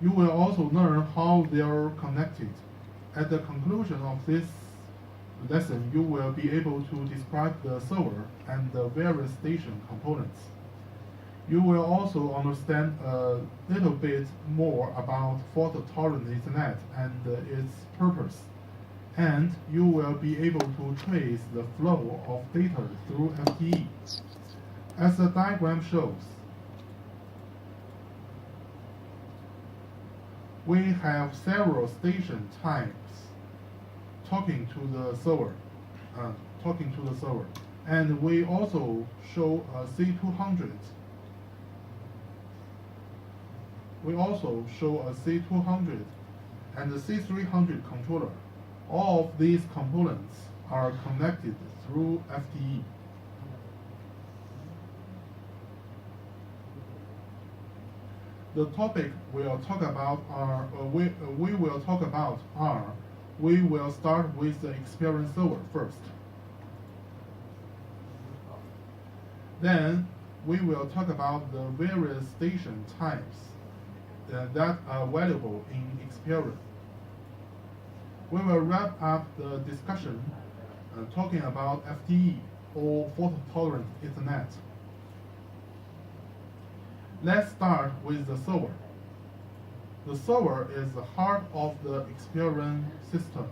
You will also learn how they are connected. At the conclusion of this lesson, you will be able to describe the server and the various station components. You will also understand a little bit more about fault-tolerant Ethernet and its purpose, and you will be able to trace the flow of data through FTE. As the diagram shows, we have several station types talking to the server, uh, and we also show a C200. We also show a C200 and a C300 controller. All of these components are connected through FTE. The topic we'll talk about are we will talk about are we will start with the experience server first. Then we will talk about the various station types that are available in Experian. We will wrap up the discussion talking about FTE or fault-tolerant Ethernet. Let's start with the server. The server is the heart of the Experian system.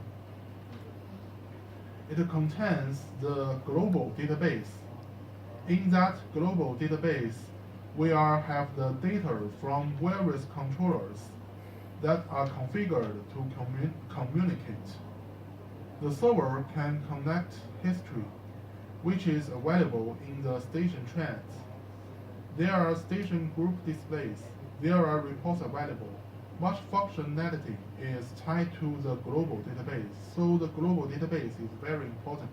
It contains the global database. In that global database, we have the data from various controllers that are configured to communicate. The server can connect history, which is available in the station trends. There are station group displays. There are reports available. Much functionality is tied to the global database, so the global database is very important.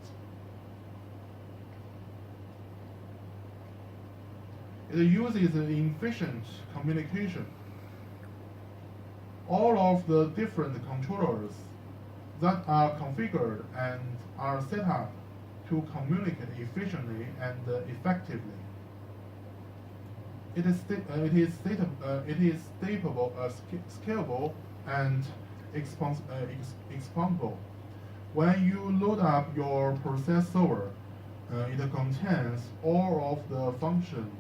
It uses efficient communication. All of the different controllers that are configured and are set up to communicate efficiently and effectively. It is scalable and expandable. When you load up your process server, it contains all of the functions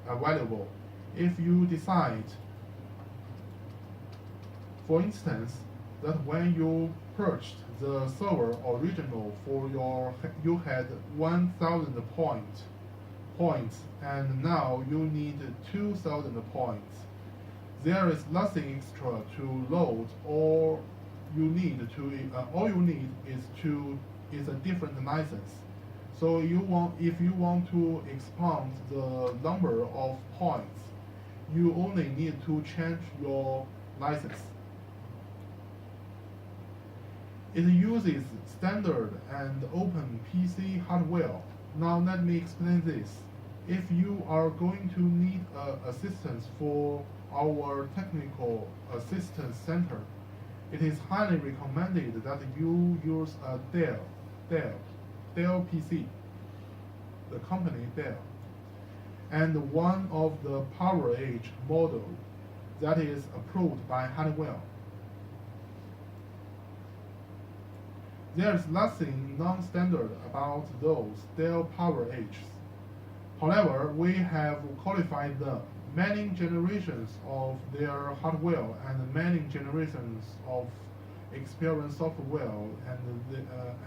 available. If you decide, for instance, that when you purchased the server original you had 1,000 points and now you need 2,000 points. There is nothing extra to load. All you need is a different license. So if you want to expand the number of points, you only need to change your license. It uses standard and open PC hardware. Now let me explain this. If you are going to need assistance for our technical assistance center, it is highly recommended that you use a Dell PC, the company Dell, and one of the PowerEdge model that is approved by Honeywell. There is nothing non-standard about those Dell PowerEdges. However, we have qualified them. Many generations of their hardware and many generations of Experian software,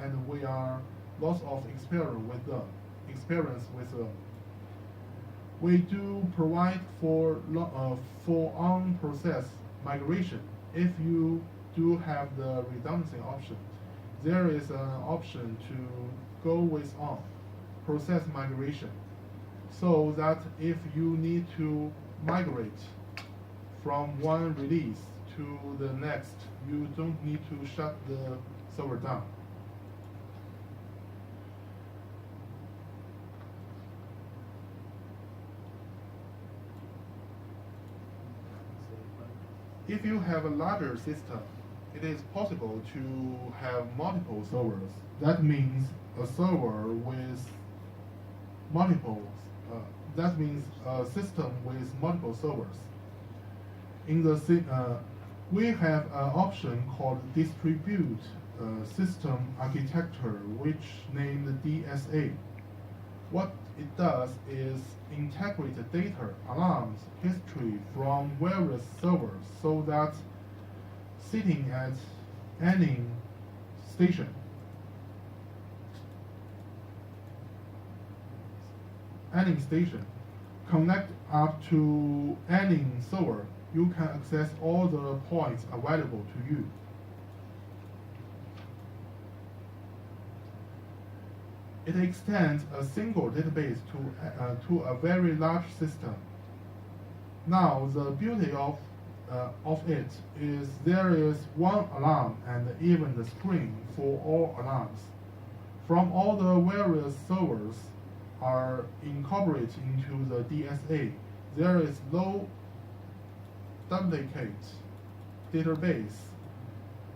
and we are lots of experience with them. We do provide for on-process migration. If you do have the redundancy option, there is an option to go with on-process migration, so that if you need to migrate from one release to the next, you don't need to shut the server down. If you have a larger system, it is possible to have multiple servers. That means a server with multiple, that means a system with multiple servers. In the We have an option called distribute system architecture, which named DSA. What it does is integrate data, alarms, history from various servers so that sitting at any station, connect up to any server, you can access all the points available to you. It extends a single database to a very large system. Now, the beauty of it is there is one alarm and even the screen for all alarms. From all the various servers are incorporated into the DSA, there is no duplicate database.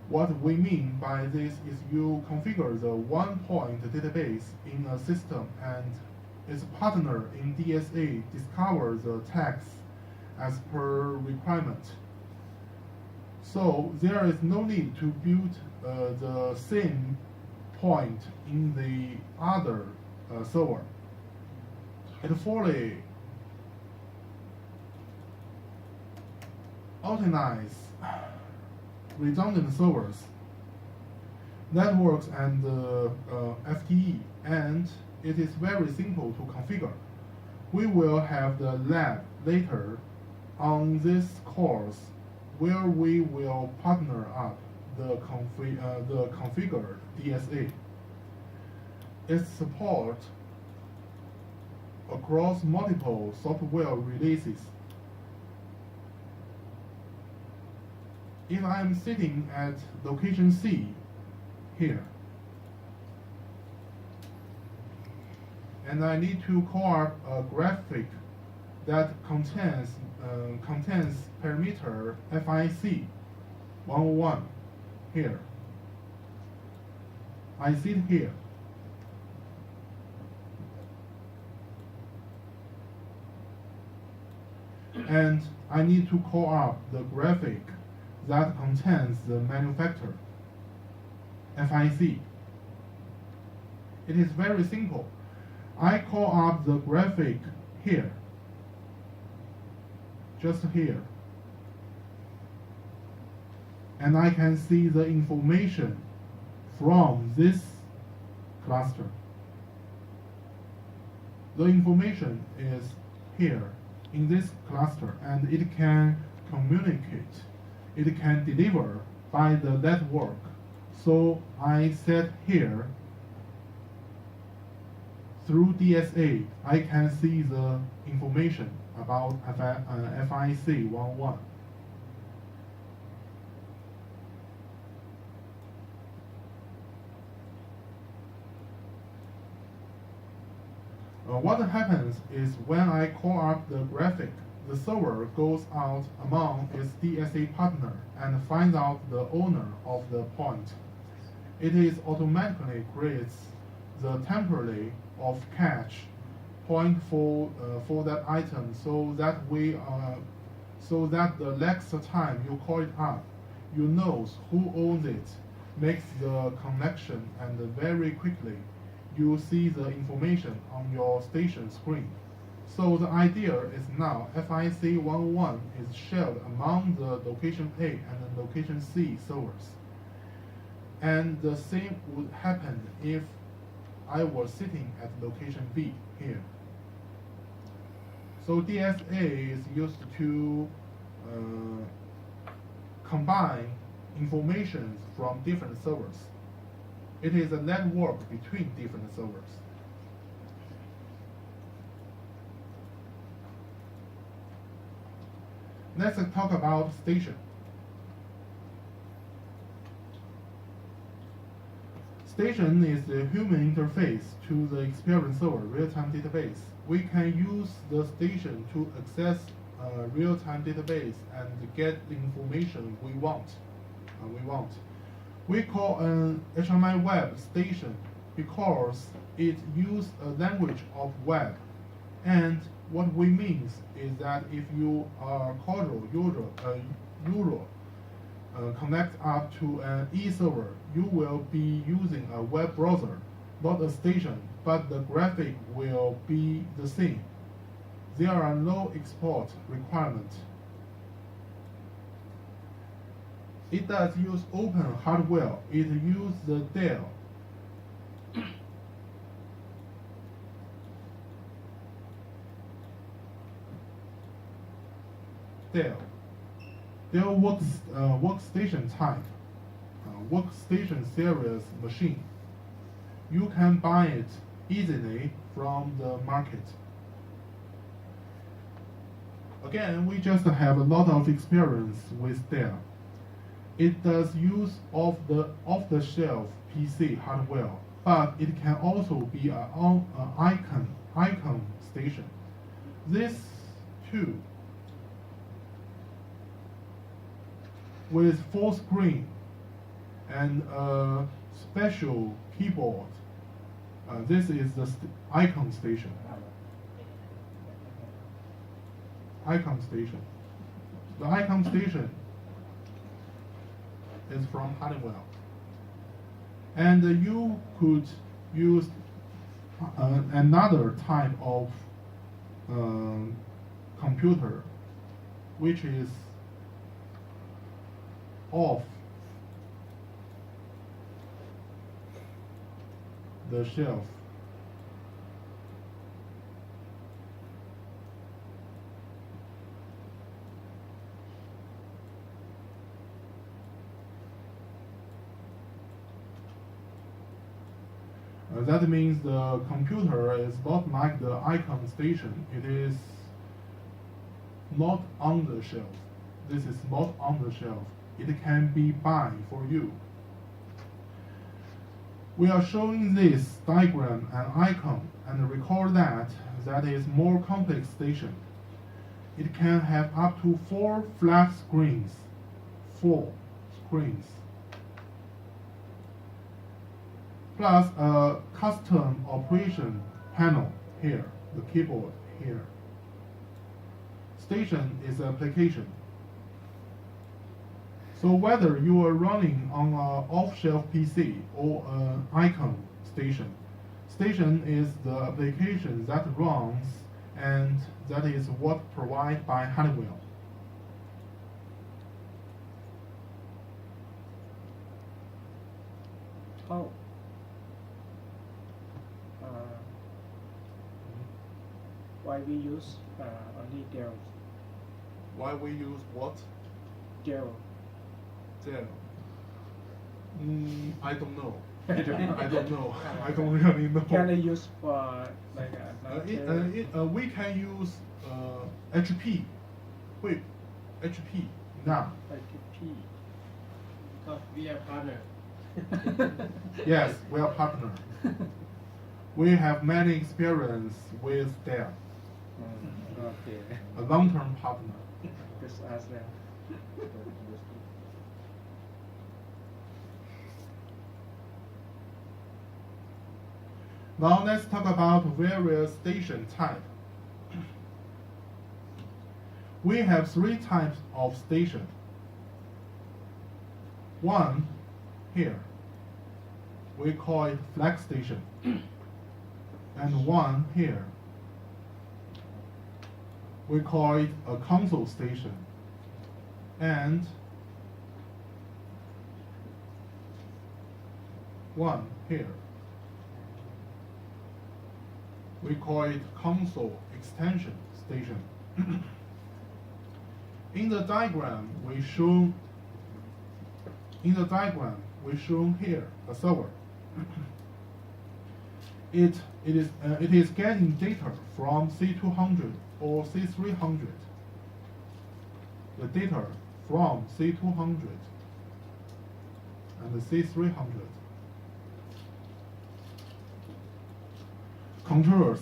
What we mean by this is you configure the one-point database in a system and its partner in DSA discovers the tags as per requirement. So there is no need to build the same point in the other server. It fully automates redundant servers, networks, and FTE, and it is very simple to configure. We will have the lab later on this course where we will partner up the configured DSA. Its support across multiple software releases. If I'm sitting at location C here, and I need to call up a graphic that contains parameter FIC 101 here. I sit here. And I need to call up the graphic that contains the manufacturer, FIC. It is very simple. I call up the graphic here, just here. And I can see the information from this cluster. The information is here in this cluster, and it can communicate. It can deliver by the network. So I set here, through DSA, I can see the information about FIC 101. What happens is when I call up the graphic, the server goes out among its DSA partner and finds out the owner of the point. It is automatically creates the temporary of cache point for that item, so that the next time you call it up, you know who owns it, makes the connection, and very quickly you see the information on your station screen. So the idea is now FIC 101 is shared among the location A and the location C servers. And the same would happen if I was sitting at location B here. So DSA is used to combine information from different servers. It is a network between different servers. Let's talk about station. Station is the human interface to the experience server real-time database. We can use the station to access a real-time database and get the information we want. We call an HMI web station because it uses a language of web. And what we mean is that if you are a casual user, connect up to an e-server, you will be using a web browser, not a station, but the graphic will be the same. There are no export requirements. It does use open hardware. It uses the Dell. Dell workstation type, workstation series machine. You can buy it easily from the market. Again, we just have a lot of experience with Dell. It does use of the off-the-shelf PC hardware, but it can also be an icon station. This too, with full screen and a special keyboard. This is the icon station. Icon station. The icon station is from Honeywell. And you could use another type of computer, which is off the shelf. That means the computer is not like the icon station. It is not on the shelf. This is not on the shelf. It can be buy for you. We are showing this diagram and icon and record that is more complex station. It can have up to 4 flat screens. 4 screens. Plus a custom operation panel here, the keyboard here. Station is application. So whether you are running on an off-shelf PC or an icon station, station is the application that runs, and that is what provided by Honeywell. Oh. Why we use only Dell? Why we use what? Dell. Dell. I don't know. I don't know. I don't really know. Can I use for like we can use HP. Wait, HP now. HP? Because we are partner. Yes, we are partner. We have many experience with Dell. Okay. A long-term partner. Just ask them. Now let's talk about various station type. We have 3 types of station. One here, we call it flex station. And one here, we call it a console station. And one here, we call it console extension station. In the diagram we show here a server. It is getting data from C200 or C300. The data from C200 and the C300. Controllers,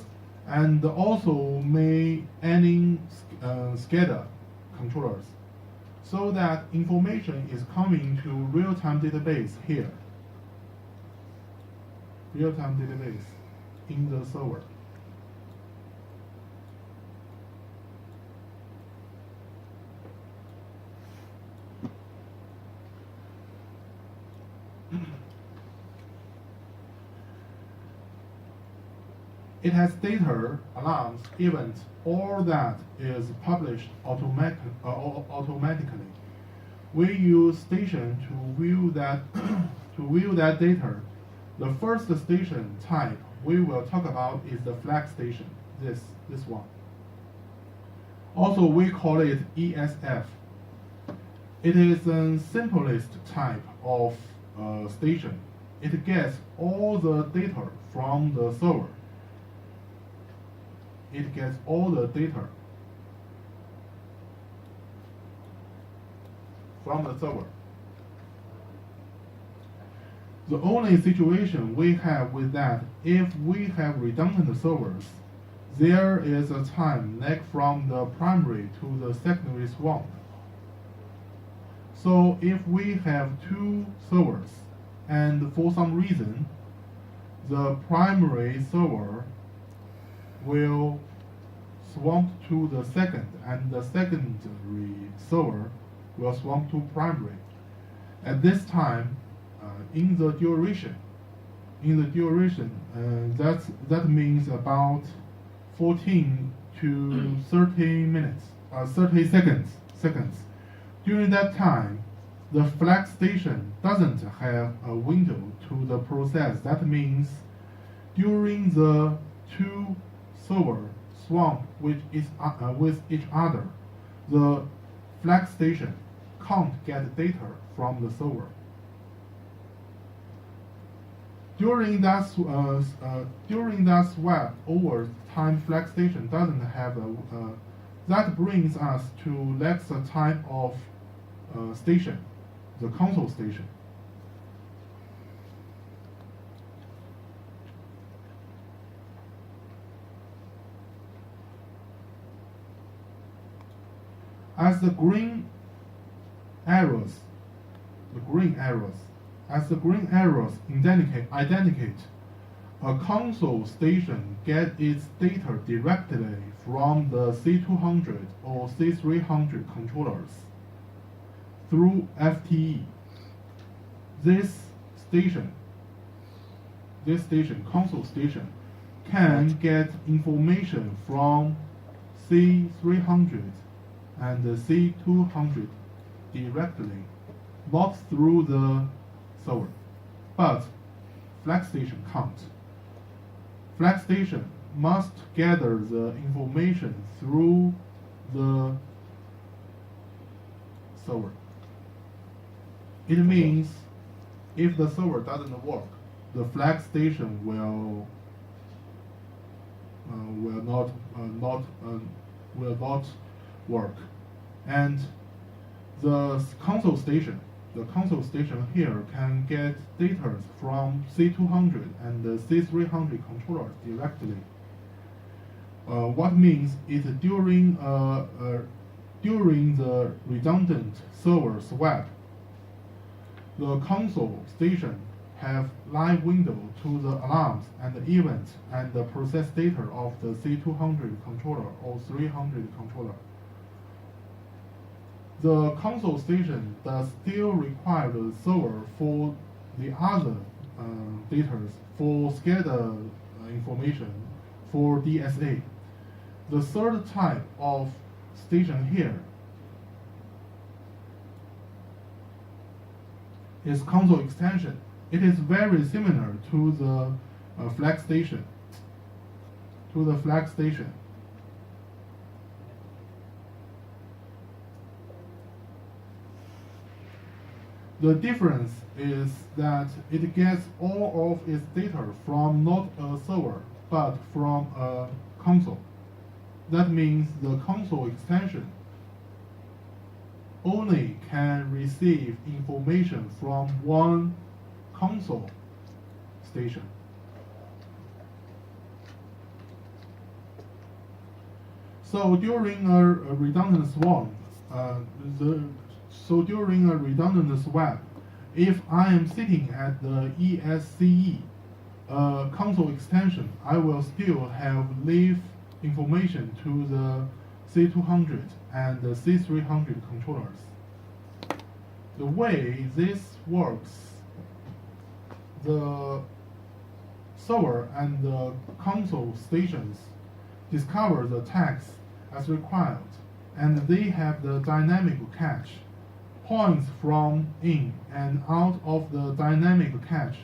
and also may any SCADA controllers, so that information is coming to real-time database here. Real-time database in the server. It has data, alarms, events, all that is published automatically. We use station to view that data. The first station type we will talk about is the flag station. This one. Also, we call it ESF. It is the simplest type of station. It gets all the data from the server. It gets all the data from the server. The only situation we have with that, if we have redundant servers, there is a time lag from the primary to the secondary swamp. So if we have two servers, and for some reason, the primary server will swamp to the second, and the secondary server will swamp to primary. At this time, in the duration, that means about 14 to 30 minutes, 30 seconds. During that time, the flag station doesn't have a window to the process. That means during the two server swamp with each other, the flag station can't get data from the server. During that swap over time, flag station doesn't have that brings us to next type of station, the console station. As the green arrows indicate, a console station gets its data directly from the C200 or C300 controllers through FTE. This console station, can get information from C300 and the C200 directly, not through the server. But flag station can't. Flag station must gather the information through the server. It means if the server doesn't work, the flag station will not work, and the console station here can get data from C200 and the C300 controllers directly. What means is during the redundant server swap, the console station have live window to the alarms and the events and the process data of the C200 controller or 300 controller. The console station does still require the server for the other data for SCADA information for DSA. The third type of station here is console extension. It is very similar to the flag station. The difference is that it gets all of its data from not a server, but from a console. That means the console extension only can receive information from one console station. So during a redundant swap, if I am sitting at the ESCE console extension, I will still have leave information to the C200 and the C300 controllers. The way this works, the server and the console stations discover the text as required, and they have the dynamic cache. Points from in and out of the dynamic cache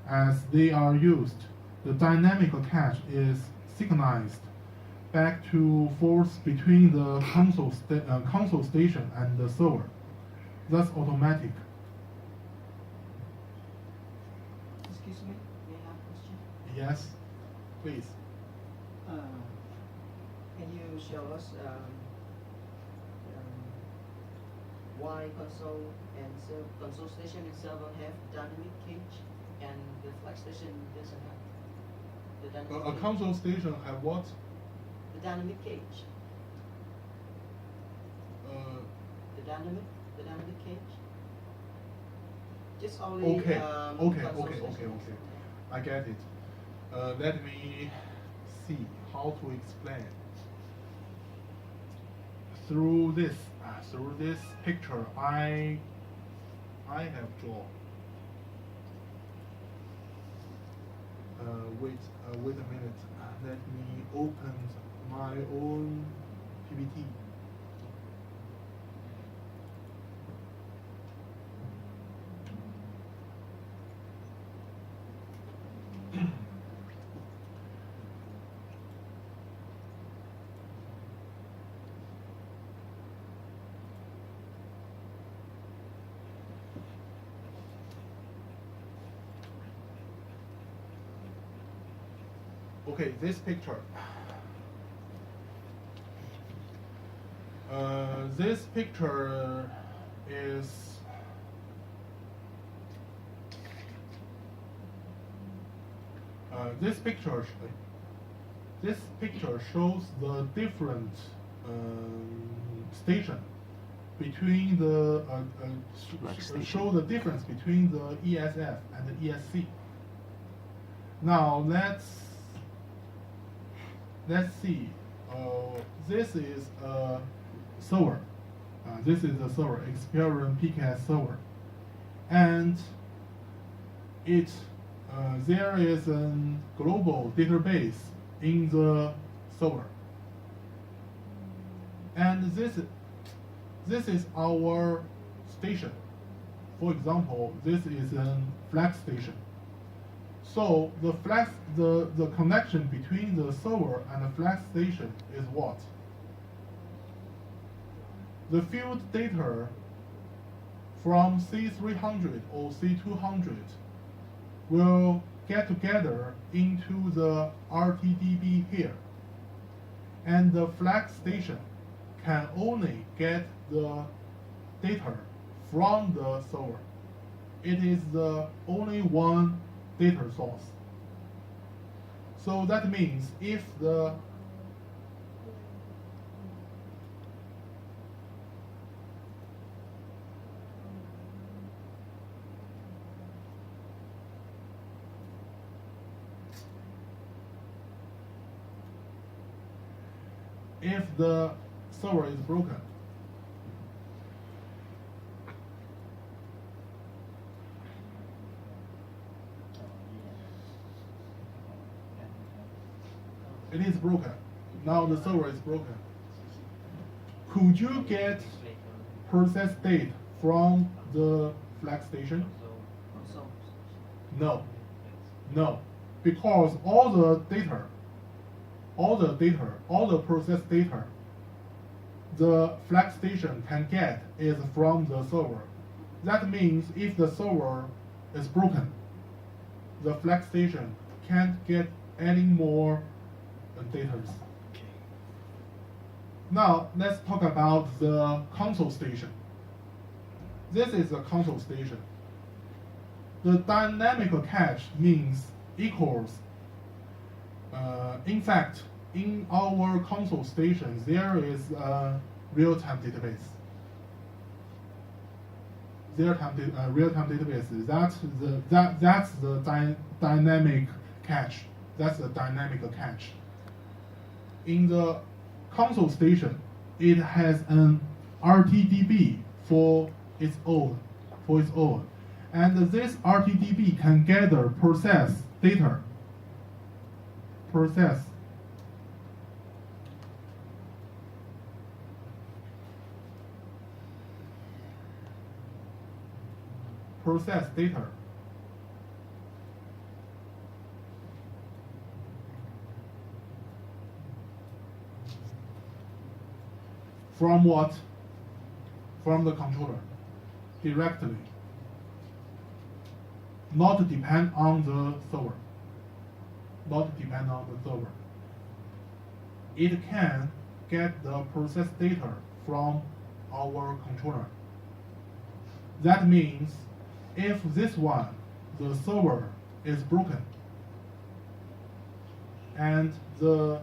as they are used. The dynamic cache is synchronized back to forth between the console station and the server. That's automatic. Excuse me, may I have a question? Yes, please. Can you show us why console and console station and server have dynamic cache and the flex station doesn't have the dynamic A cache? console station have what? The dynamic cache. The dynamic cache. Just only Okay, console okay. station. I get it. Let me see how to explain. Through this picture, I have drawn. Wait a minute. Let me open my own PPT. Okay, this picture. This picture is this picture shows the different station between the show the difference between the ESF and the ESC. Now let's see. This is a server. This is a server, Experian PKS server, and there is a global database in the server, and this is our station. For example, this is a flex station. So the connection between the server and the flex station is what? The field data from C300 or C200 will get together into the RTDB here. And the flex station can only get the data from the server. It is the only one data source. So that means if the server is broken, it is broken. Now the server is broken. Could you get process date from the flex station? Console. No, because all the process data, the flex station can get is from the server. That means if the server is broken, the flex station can't get any more data. Now let's talk about the console station. This is the console station. The dynamic cache means equals. In fact, in our console station, there is a real-time database. Real-time database. That's the dynamic cache. That's the dynamic cache. In the console station, it has an RTDB for its own, and this RTDB can gather process data process data from what? From the controller directly, not depend on the server. Not depend on the server. It can get the process data from our controller. That means if this one, the server is broken, and the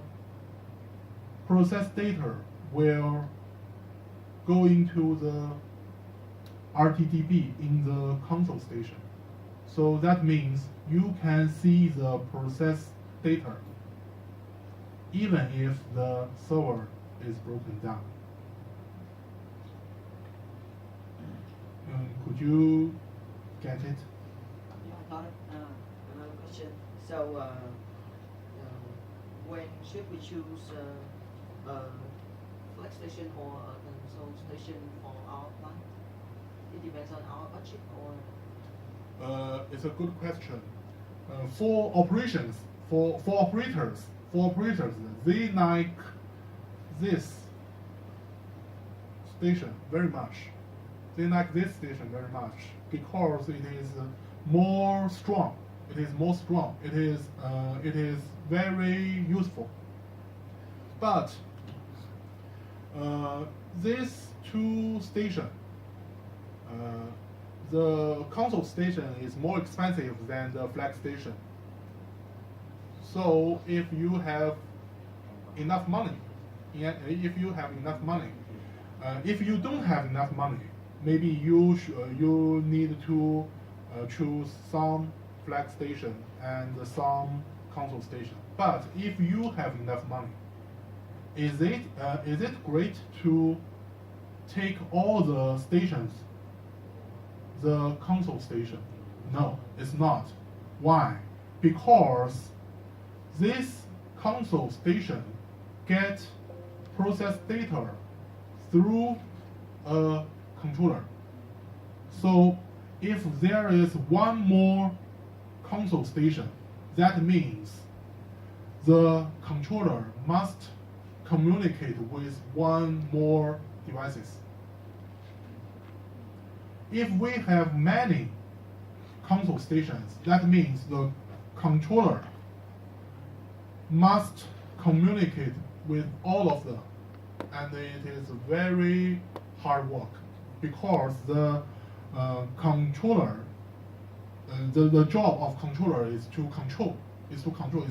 process data will go into the RTDB in the console station. So that means you can see the process data even if the server is broken down. Could you get it? Yeah, I got it. Another question. So, when should we choose a flex station or a console station for our plant? It depends on our budget or. It's a good question. For operations, for operators, they like this station very much. They like this station very much because it is more strong. It is more strong. It is very useful. But these two stations, the console station is more expensive than the flex station. So if you have enough money, if you don't have enough money, maybe you need to choose some flex station and some console station. But if you have enough money, is it great to take all the stations, the console station? No, it's not. Why? Because this console station get process data through a controller. So if there is one more console station, that means the controller must communicate with one more devices. If we have many console stations, that means the controller must communicate with all of them, and it is very hard work because the controller, the job of controller is to control, is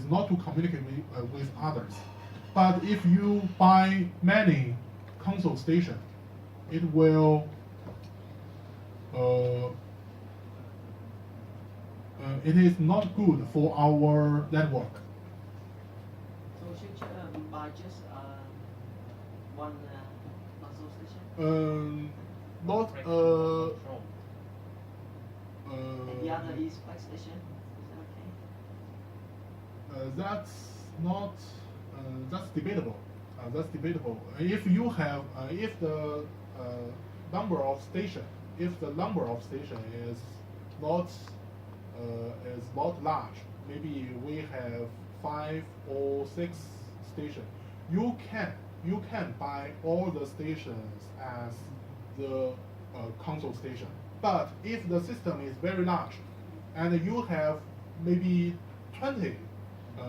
not to communicate with others. But if you buy many console stations, it will it is not good for our network. So should you buy just one console station? Not And the other is flex station. Is that okay? that's not that's debatable. That's debatable. If you have if the number of station is not large, maybe we have 5 or 6 stations, you can buy all the stations as the console station. But if the system is very large and you have maybe 20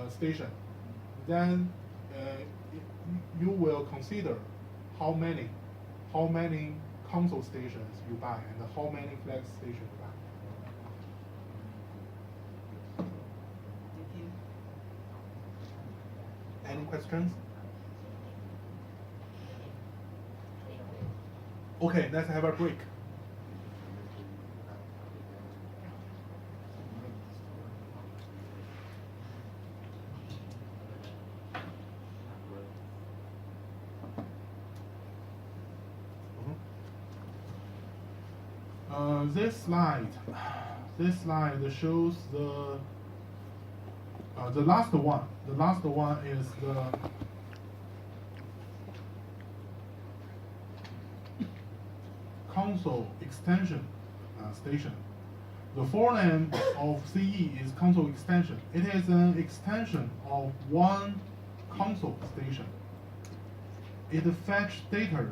stations, then you will consider how many console stations you buy and how many flex stations you buy. Thank you. Any questions? Okay, let's have a break. This slide shows the The last one is the console extension station. The full name of CE is console extension. It is an extension of one console station. It fetches data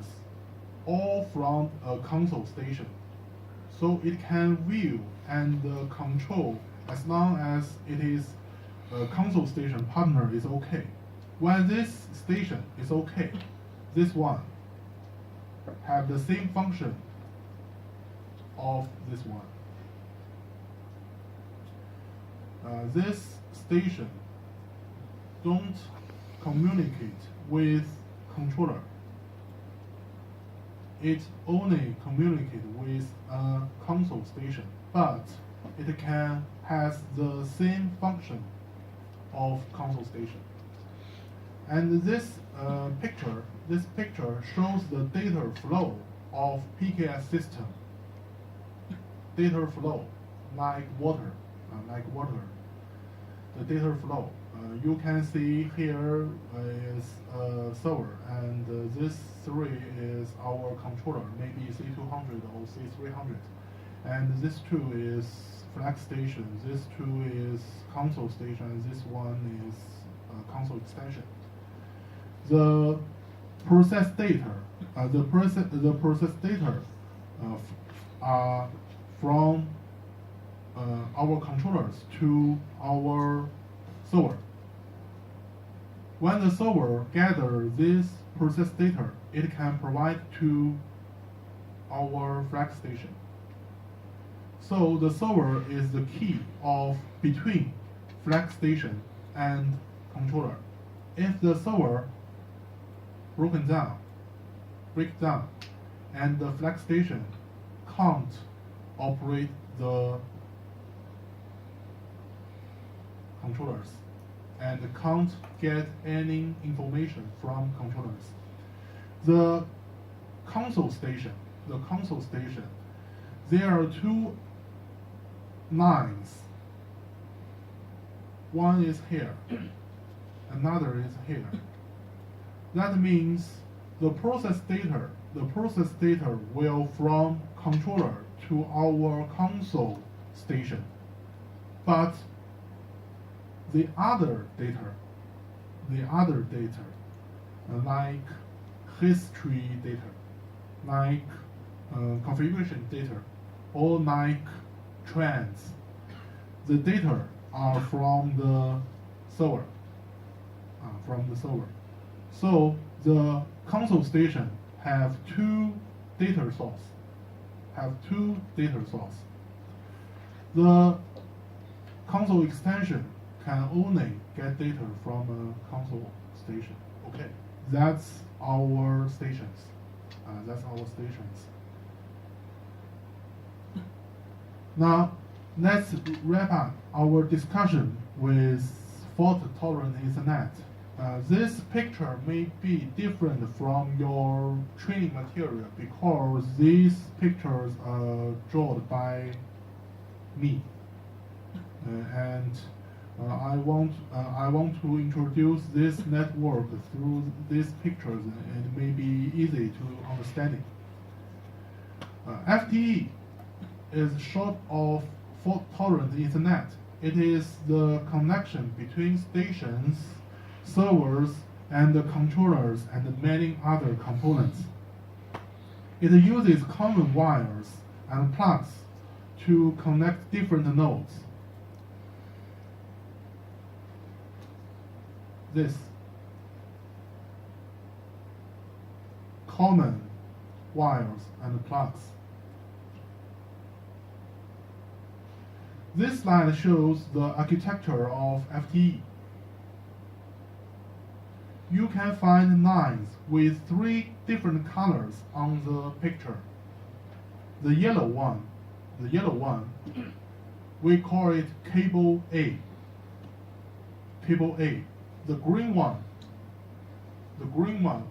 all from a console station, so it can view and control as long as it is a console station partner is okay. When this station is okay, this one have the same function of this one. This station don't communicate with controller. It only communicates with a console station, but it has the same function of console station. And this picture shows the data flow of PKS system. Data flow like water. The data flow. You can see here is a server, and this 3 is our controller, maybe C200 or C300. And this 2 is flex station, this 2 is console station, and this one is console extension. The process data, the process data are from our controllers to our server. When the server gathers this process data, it can provide to our flex station. So the server is the key of between flex station and controller. If the server breaks down, and the flex station can't operate the controllers and can't get any information from controllers. The console station, there are 2 lines. One is here, another is here. That means the process data will from controller to our console station. But the other data, like history data, like configuration data, or like trends, the data are from the server. So the console station have 2 data source. The console extension can only get data from a console station. Okay, that's our stations. Now, let's wrap up our discussion with fault-tolerant Ethernet. This picture may be different from your training material because these pictures are drawn by me, and I want to introduce this network through these pictures, and it may be easy to understanding. FTE is short of fault-tolerant Ethernet. It is the connection between stations, servers, and the controllers and many other components. It uses common wires and plugs to connect different nodes. This common wires and plugs. This slide shows the architecture of FTE. You can find lines with 3 different colors on the picture. The yellow one, we call it cable A. The green one,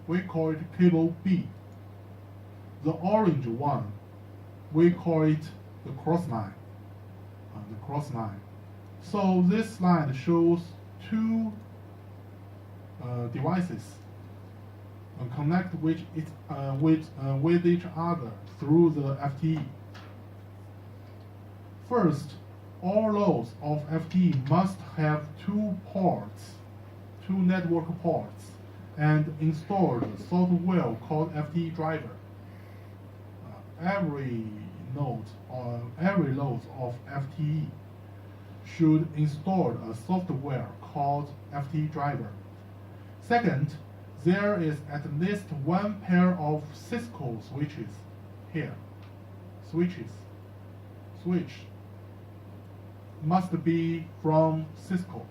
we call it cable B. The orange one, we call it the cross line. So this slide shows two devices connect with each other through the FTE. First, all nodes of FTE must have two network ports, and installed software called FTE driver. Every node of FTE should install a software called FTE driver. Second, there is at least one pair of Cisco switches here. Switch must be from Cisco.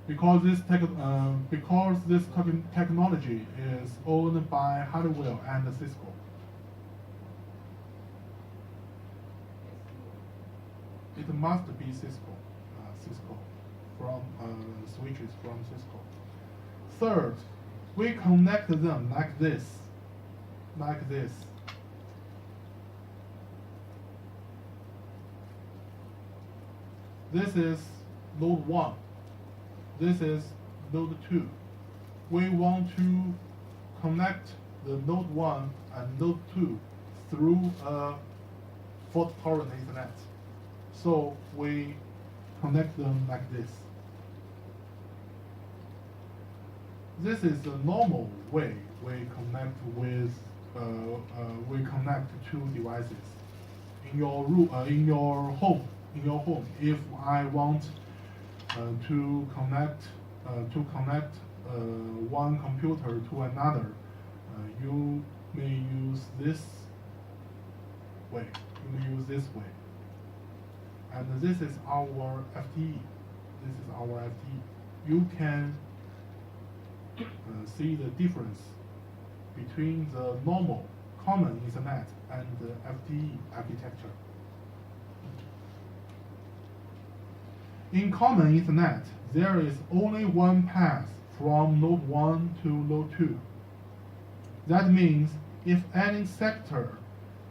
Because this technology is owned by Honeywell and Cisco. It must be Cisco from switches from Cisco. Third, we connect them like this. This is node 1. This is node 2. We want to connect the node 1 and node 2 through a fault-tolerant Ethernet. So we connect them like this. This is the normal way we connect two devices. In your home, if I want to connect one computer to another, you may use this way. And this is our FTE. You can see the difference between the normal common Ethernet and the FTE architecture. In common Ethernet, there is only one path from node 1 to node 2. That means if any sector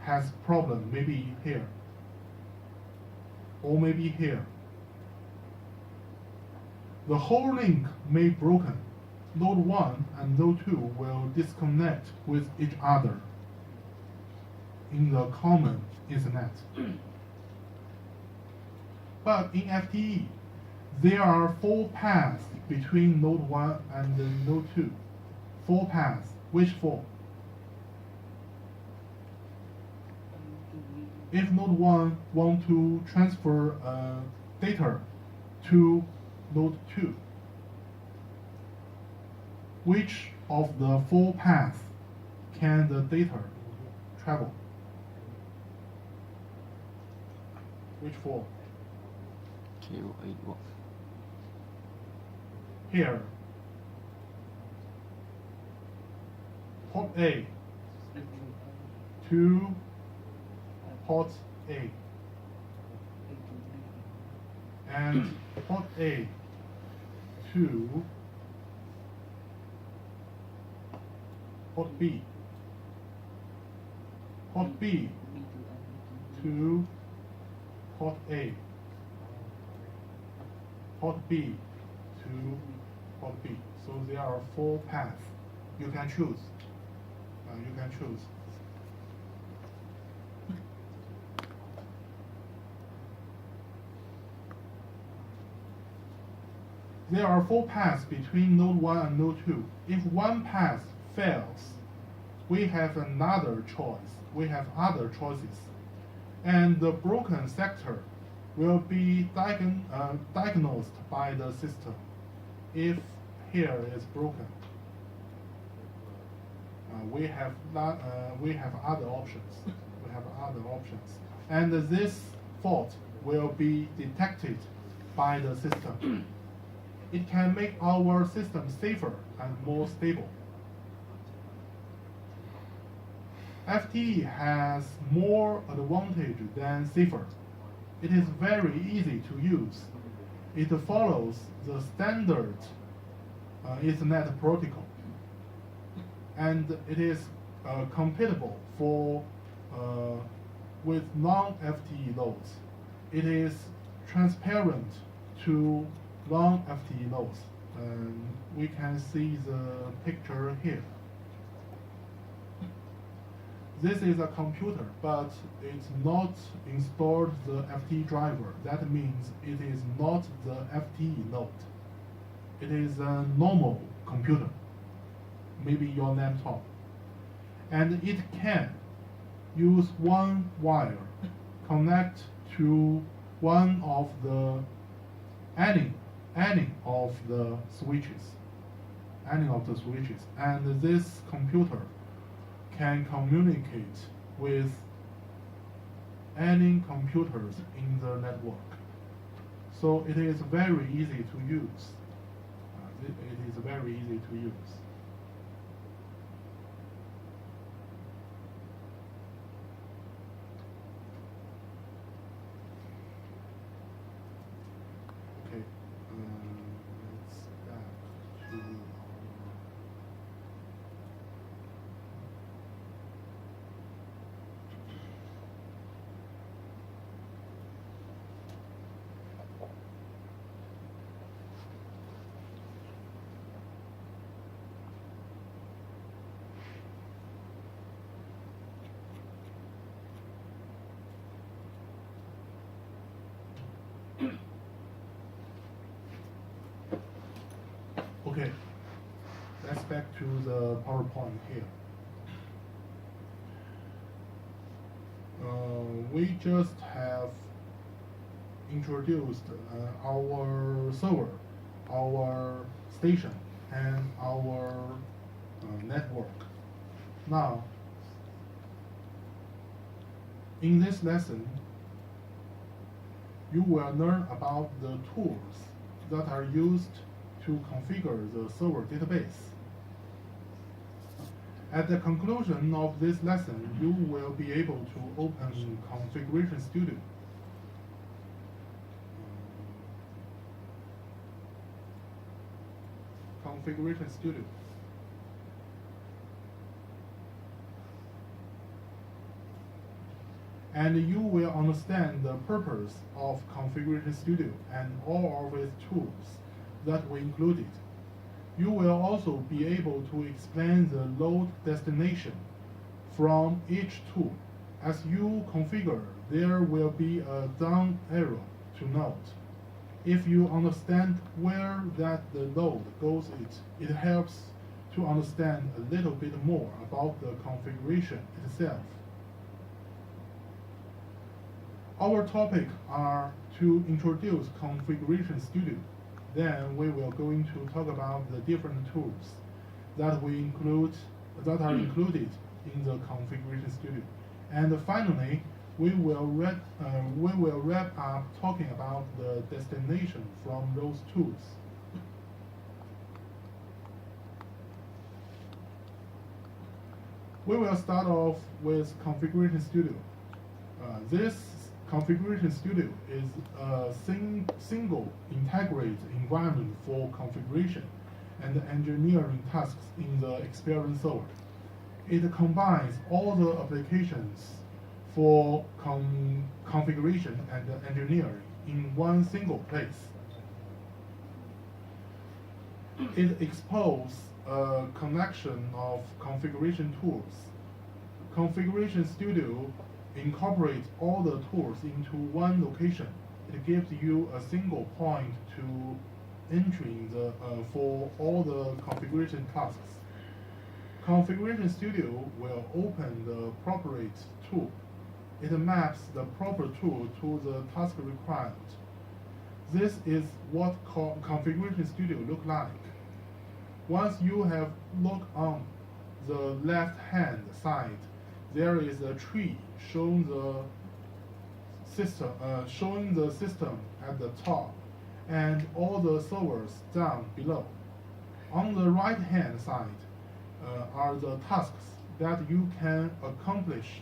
has problem, maybe here, or maybe here, the whole link may be broken. Node 1 and node 2 will disconnect with each other in the common Ethernet. But in FTE, there are 4 paths between node 1 and node 2. 4 paths. Which 4? If node 1 wants to transfer data to node 2, which of the 4 paths can the data travel? Which 4? Here, port A to port A, and port A to port B, port B to port A, port B to port B. So there are 4 paths. You can choose. There are 4 paths between node 1 and node 2. If one path fails, we have another choice. We have other choices. And the broken sector will be diagnosed by the system if here is broken. We have other options. And this fault will be detected by the system. It can make our system safer and more stable. FTE has more advantage than safer. It is very easy to use. it follows the standard Ethernet protocol, and it is compatible for with non-FTE nodes. It is transparent to non-FTE nodes. We can see the picture here. This is a computer, but it's not installed the FTE driver. That means it is not the FTE node. It is a normal computer, maybe your laptop. And it can use one wire, connect to one of the any of the switches, and this computer can communicate with any computers in the network. So it is very easy to use. It is very easy to use. Okay, let's back to our. Okay, let's back to the PowerPoint here. We just have introduced our server, our station, and our network. Now, in this lesson, you will learn about the tools that are used to configure the server database. At the conclusion of this lesson, you will be able to open Configuration Studio. Configuration Studio. And you will understand the purpose of Configuration Studio and all of its tools that we included. You will also be able to explain the load destination from each tool. As you configure, there will be a down arrow to note. If you understand where the load goes, it helps to understand a little bit more about the configuration itself. Our topic are to introduce Configuration Studio. Then we will going to talk about the different tools that are included in the Configuration Studio. And finally, we will wrap up talking about the destination from those tools. We will start off with Configuration Studio. This Configuration Studio is a single integrated environment for configuration and engineering tasks in the Experience server. It combines all the applications for configuration and engineering in one single place. It exposes a collection of configuration tools. Configuration Studio incorporates all the tools into one location. It gives you a single point to entering for all the configuration tasks. Configuration Studio will open the appropriate tool. It maps the proper tool to the task required. This is what Configuration Studio looks like. Once you have looked on the left-hand side, there is a tree showing the system at the top and all the servers down below. On the right-hand side are the tasks that you can accomplish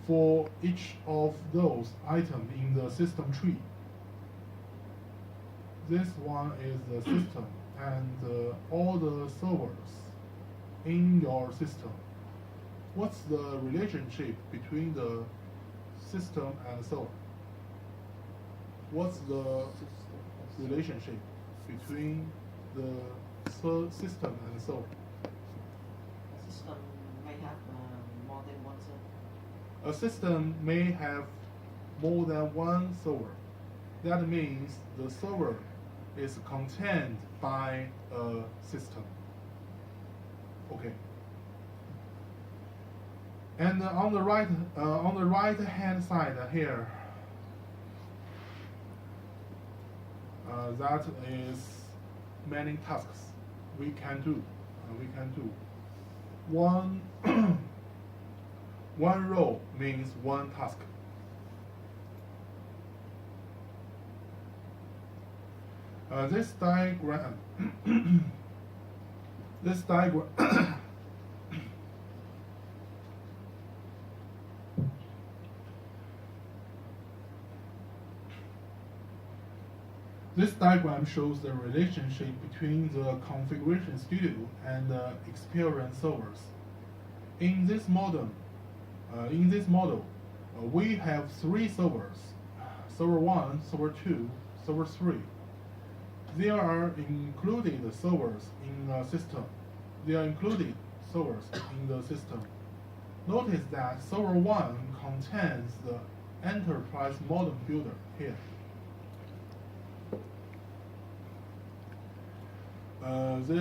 for each of those items in the system tree. this one is the system and all the servers in your system. What's the relationship between the system and server? What's the relationship between the system and server? System may have more than one server. A system may have more than one server. That means the server is contained by a system. Okay. And on the right hand side here, that is many tasks we can do. One one row means one task. This diagram this diagram This diagram shows the relationship between the configuration studio and the experience servers. In this model, we have three servers: server 1, server 2, server 3. There are included servers in the system. Notice that server 1 contains the enterprise modem builder here. This